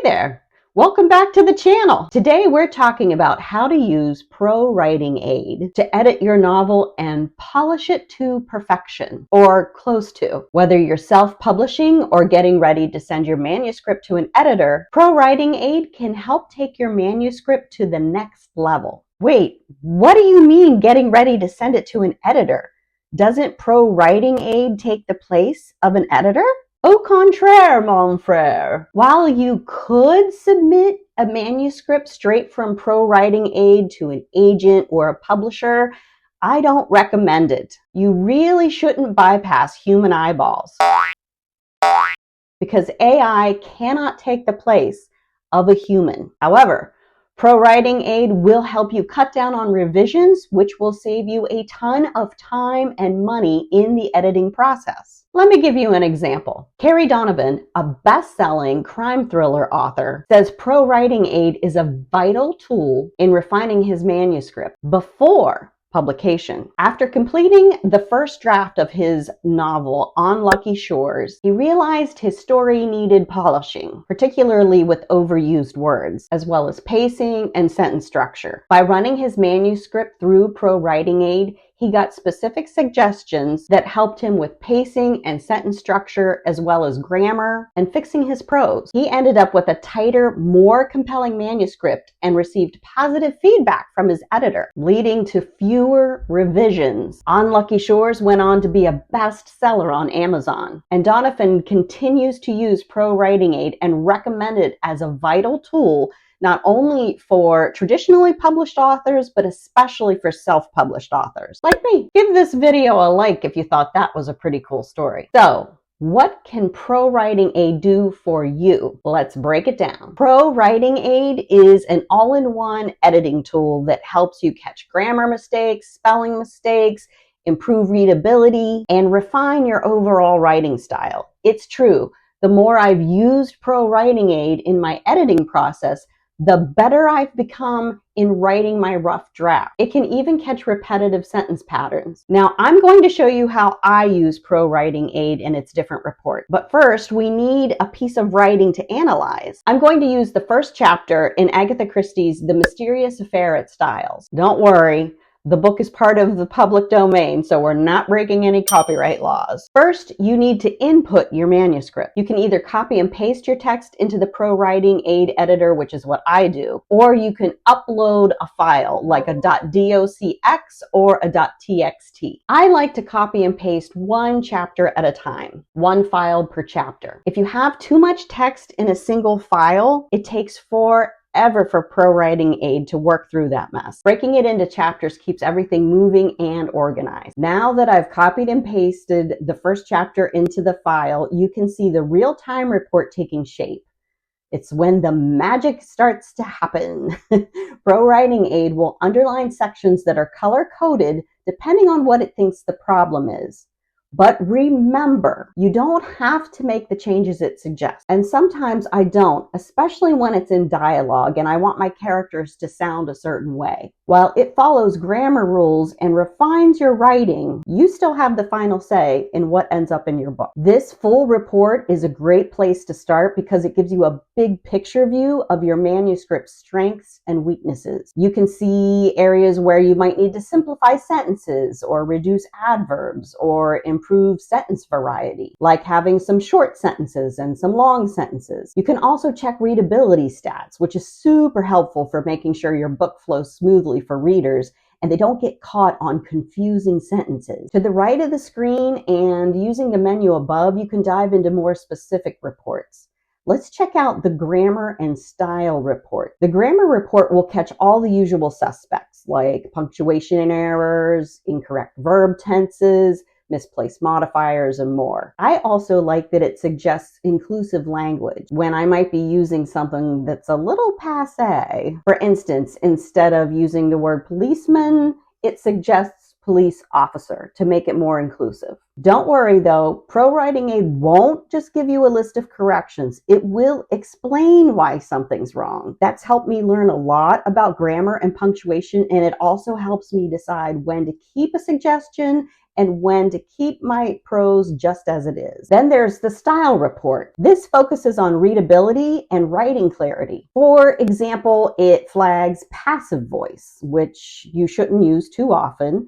there! Welcome back to the channel. Today we're talking about how to use ProWritingAid to edit your novel and polish it to perfection, or close to. Whether you're self-publishing or getting ready to send your manuscript to an editor, ProWritingAid can help take your manuscript to the next level. Wait, what do you mean getting ready to send it to an editor? Doesn't ProWritingAid take the place of an editor? Au contraire, mon frère. While you could submit a manuscript straight from ProWritingAid to an agent or a publisher, I don't recommend it. You really shouldn't bypass human eyeballs, because AI cannot take the place of a human. However, ProWritingAid will help you cut down on revisions, which will save you a ton of time and money in the editing process. Let me give you an example. Carrie Donovan, a best-selling crime thriller author, says ProWritingAid is a vital tool in refining his manuscript before publication. After completing the first draft of his novel, On Lucky Shores, he realized his story needed polishing, particularly with overused words, as well as pacing and sentence structure. By running his manuscript through ProWritingAid, he got specific suggestions that helped him with pacing and sentence structure, as well as grammar and fixing his prose. He ended up with a tighter, more compelling manuscript and received positive feedback from his editor, leading to fewer revisions. On Lucky Shores went on to be a bestseller on Amazon, and Donovan continues to use ProWritingAid and recommend it as a vital tool not only for traditionally published authors, but especially for self-published authors like me. Give this video a like if you thought that was a pretty cool story. So, what can ProWritingAid do for you? Let's break it down. ProWritingAid is an all-in-one editing tool that helps you catch grammar mistakes, spelling mistakes, improve readability, and refine your overall writing style. It's true, the more I've used ProWritingAid in my editing process, the better I've become in writing my rough draft. It can even catch repetitive sentence patterns. Now, I'm going to show you how I use ProWritingAid in its different reports. But first, we need a piece of writing to analyze. I'm going to use the first chapter in Agatha Christie's The Mysterious Affair at Styles. Don't worry, the book is part of the public domain, so we're not breaking any copyright laws. First, you need to input your manuscript. You can either copy and paste your text into the ProWritingAid editor, which is what I do, or you can upload a file like a .docx or a .txt. I like to copy and paste one chapter at a time, one file per chapter. If you have too much text in a single file, it takes forever for ProWritingAid to work through that mess. Breaking it into chapters keeps everything moving and organized. Now that I've copied and pasted the first chapter into the file, you can see the real-time report taking shape. It's when the magic starts to happen. ProWritingAid will underline sections that are color-coded depending on what it thinks the problem is. But remember, you don't have to make the changes it suggests. And sometimes I don't, especially when it's in dialogue and I want my characters to sound a certain way. While it follows grammar rules and refines your writing, you still have the final say in what ends up in your book. This full report is a great place to start because it gives you a big picture view of your manuscript's strengths and weaknesses. You can see areas where you might need to simplify sentences or reduce adverbs or improve sentence variety, like having some short sentences and some long sentences. You can also check readability stats, which is super helpful for making sure your book flows smoothly for readers and they don't get caught on confusing sentences. To the right of the screen and using the menu above, you can dive into more specific reports. Let's check out the grammar and style report. The grammar report will catch all the usual suspects like punctuation errors, incorrect verb tenses, misplaced modifiers, and more. I also like that it suggests inclusive language when I might be using something that's a little passé. For instance, instead of using the word policeman, it suggests police officer to make it more inclusive. Don't worry though, ProWritingAid won't just give you a list of corrections. It will explain why something's wrong. That's helped me learn a lot about grammar and punctuation, and it also helps me decide when to keep a suggestion and when to keep my prose just as it is. Then there's the style report. This focuses on readability and writing clarity. For example, it flags passive voice, which you shouldn't use too often,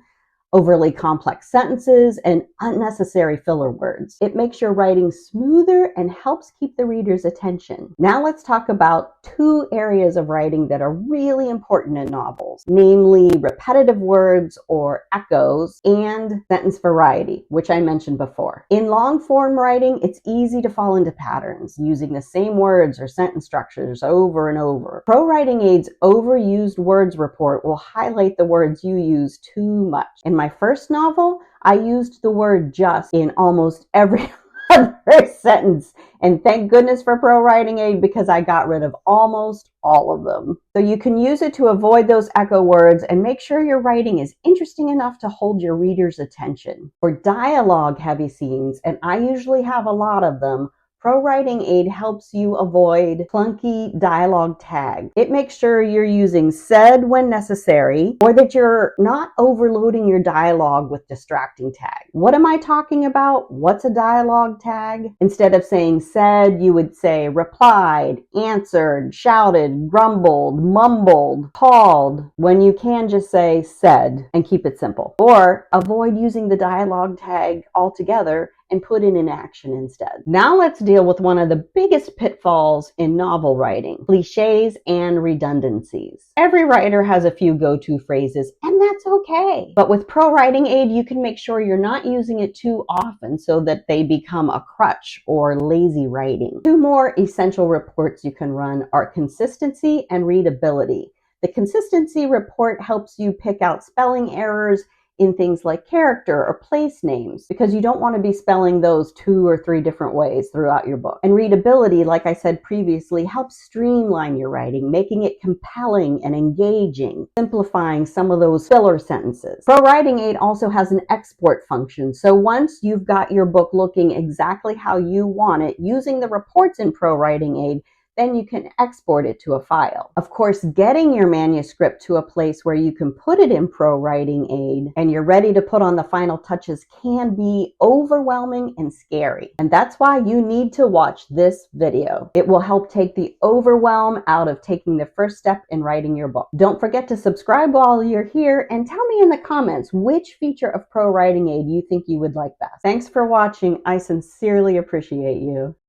overly complex sentences, and unnecessary filler words. It makes your writing smoother and helps keep the reader's attention. Now let's talk about two areas of writing that are really important in novels, namely repetitive words or echoes and sentence variety, which I mentioned before. In long form writing, it's easy to fall into patterns, using the same words or sentence structures over and over. ProWritingAid's Overused Words report will highlight the words you use too much. In my first novel, I used the word just in almost every other sentence. And thank goodness for ProWritingAid, because I got rid of almost all of them. So you can use it to avoid those echo words and make sure your writing is interesting enough to hold your reader's attention. For dialogue heavy scenes, and I usually have a lot of them, ProWritingAid helps you avoid clunky dialogue tag. It makes sure you're using said when necessary, or that you're not overloading your dialogue with distracting tags. What am I talking about? What's a dialogue tag? Instead of saying said, you would say replied, answered, shouted, grumbled, mumbled, called, when you can just say said and keep it simple. Or avoid using the dialogue tag altogether and put in an action instead. Now let's deal with one of the biggest pitfalls in novel writing, cliches and redundancies. Every writer has a few go-to phrases, and that's okay. But with ProWritingAid, you can make sure you're not using it too often so that they become a crutch or lazy writing. Two more essential reports you can run are consistency and readability. The consistency report helps you pick out spelling errors in things like character or place names, because you don't want to be spelling those 2 or 3 different ways throughout your book. And readability, like I said previously, helps streamline your writing, making it compelling and engaging, simplifying some of those filler sentences. ProWritingAid also has an export function, so once you've got your book looking exactly how you want it, using the reports in ProWritingAid, then you can export it to a file. Of course, getting your manuscript to a place where you can put it in ProWritingAid and you're ready to put on the final touches can be overwhelming and scary. And that's why you need to watch this video. It will help take the overwhelm out of taking the first step in writing your book. Don't forget to subscribe while you're here and tell me in the comments which feature of ProWritingAid you think you would like best. Thanks for watching. I sincerely appreciate you.